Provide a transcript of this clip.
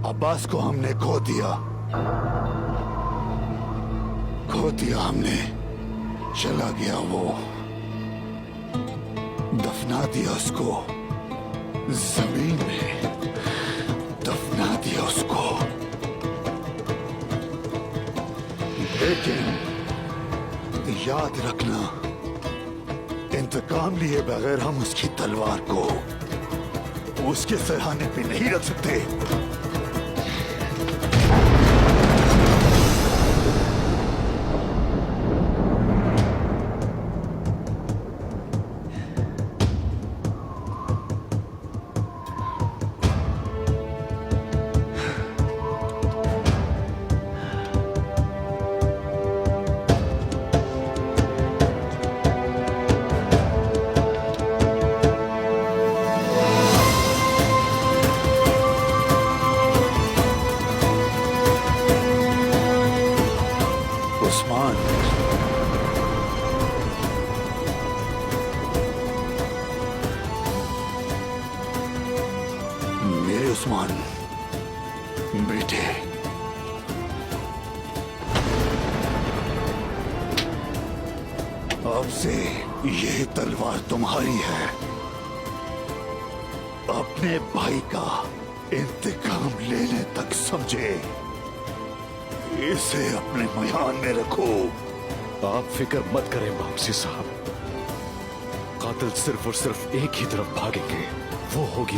अब्बास को हमने खो दिया हमने। चला गया वो, दफना दिया उसको जमीन में, दफना दिया उसको। लेकिन याद रखना, इंतकाम लिए बगैर हम उसकी तलवार को उसके सरहाने पे नहीं रख सकते। उस्मान, मेरे उस्मान बेटे, अब से ये तलवार तुम्हारी है। अपने भाई का इंतकाम लेने तक समझे, इसे अपने म्यान में रखो। आप फिक्र मत करें वापसी साहब, कातिल सिर्फ और सिर्फ एक ही तरफ भागेंगे, वो होगी